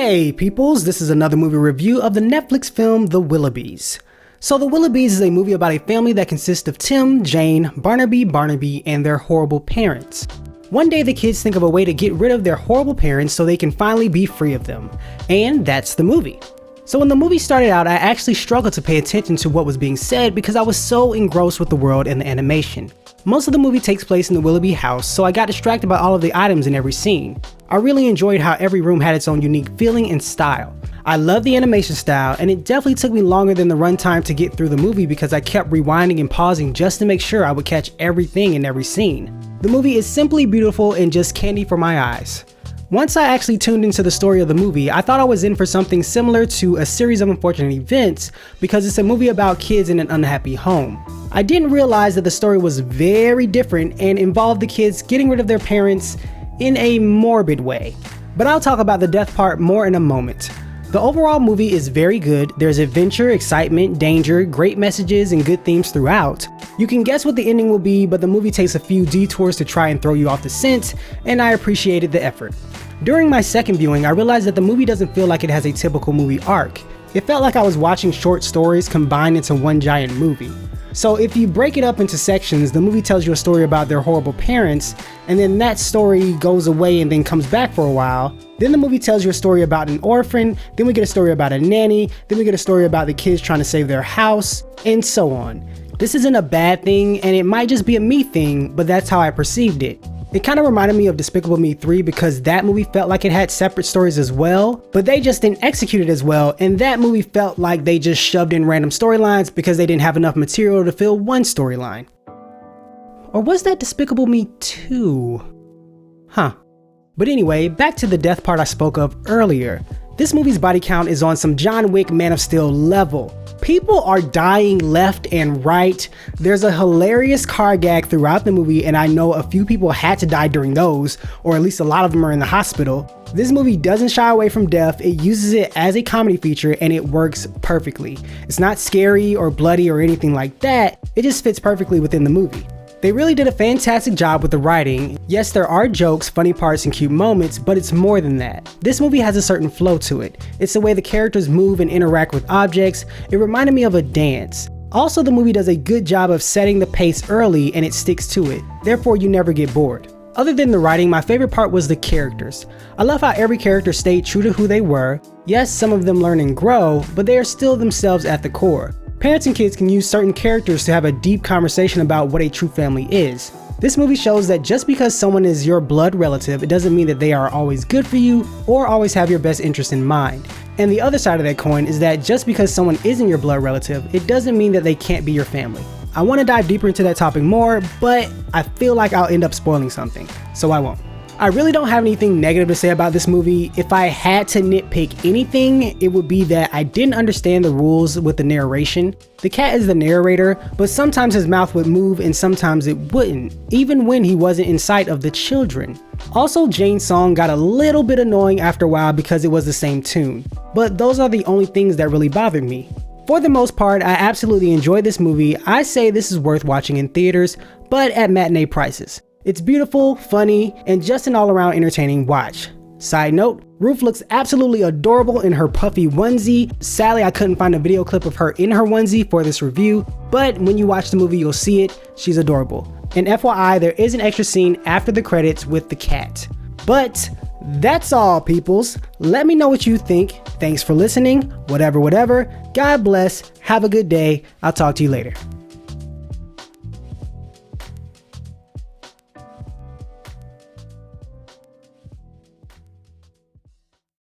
Hey peoples, this is another movie review of the Netflix film The Willoughbys. So The Willoughbys is a movie about a family that consists of Tim, Jane, Barnaby, and their horrible parents. One day the kids think of a way to get rid of their horrible parents so they can finally be free of them. And that's the movie. So when the movie started out, I actually struggled to pay attention to what was being said because I was so engrossed with the world and the animation. Most of the movie takes place in the Willoughby house, so I got distracted by all of the items in every scene. I really enjoyed how every room had its own unique feeling and style. I love the animation style, and it definitely took me longer than the runtime to get through the movie because I kept rewinding and pausing just to make sure I would catch everything in every scene. The movie is simply beautiful and just candy for my eyes. Once I actually tuned into the story of the movie, I thought I was in for something similar to A Series of Unfortunate Events because it's a movie about kids in an unhappy home. I didn't realize that the story was very different and involved the kids getting rid of their parents in a morbid way. But I'll talk about the death part more in a moment. The overall movie is very good. There's adventure, excitement, danger, great messages, and good themes throughout. You can guess what the ending will be, but the movie takes a few detours to try and throw you off the scent, and I appreciated the effort. During my second viewing, I realized that the movie doesn't feel like it has a typical movie arc. It felt like I was watching short stories combined into one giant movie. So if you break it up into sections, the movie tells you a story about their horrible parents, and then that story goes away and then comes back for a while. Then the movie tells you a story about an orphan, then we get a story about a nanny, then we get a story about the kids trying to save their house, and so on. This isn't a bad thing, and it might just be a me thing, but that's how I perceived it. It kind of reminded me of Despicable Me 3 because that movie felt like it had separate stories as well, but they just didn't execute it as well, and that movie felt like they just shoved in random storylines because they didn't have enough material to fill one storyline. Or was that Despicable Me 2? Huh. But anyway, back to the death part I spoke of earlier. This movie's body count is on some John Wick Man of Steel level. People are dying left and right. There's a hilarious car gag throughout the movie, and I know a few people had to die during those, or at least a lot of them are in the hospital. This movie doesn't shy away from death. It uses it as a comedy feature and it works perfectly. It's not scary or bloody or anything like that. It just fits perfectly within the movie. They really did a fantastic job with the writing. Yes, there are jokes, funny parts, and cute moments, but it's more than that. This movie has a certain flow to it. It's the way the characters move and interact with objects. It reminded me of a dance. Also, the movie does a good job of setting the pace early and it sticks to it. Therefore, you never get bored. Other than the writing, my favorite part was the characters. I love how every character stayed true to who they were. Yes, some of them learn and grow, but they are still themselves at the core. Parents and kids can use certain characters to have a deep conversation about what a true family is. This movie shows that just because someone is your blood relative, it doesn't mean that they are always good for you or always have your best interest in mind. And the other side of that coin is that just because someone isn't your blood relative, it doesn't mean that they can't be your family. I want to dive deeper into that topic more, but I feel like I'll end up spoiling something, so I won't. I really don't have anything negative to say about this movie. If I had to nitpick anything, it would be that I didn't understand the rules with the narration. The cat is the narrator, but sometimes his mouth would move and sometimes it wouldn't, even when he wasn't in sight of the children. Also, Jane's song got a little bit annoying after a while because it was the same tune. But those are the only things that really bothered me. For the most part, I absolutely enjoyed this movie. I say this is worth watching in theaters, but at matinee prices. It's beautiful, funny, and just an all-around entertaining watch. Side note, Ruth looks absolutely adorable in her puffy onesie. Sadly, I couldn't find a video clip of her in her onesie for this review, but when you watch the movie, you'll see it. She's adorable. And FYI, there is an extra scene after the credits with the cat. But that's all, peoples. Let me know what you think. Thanks for listening. Whatever. God bless. Have a good day. I'll talk to you later.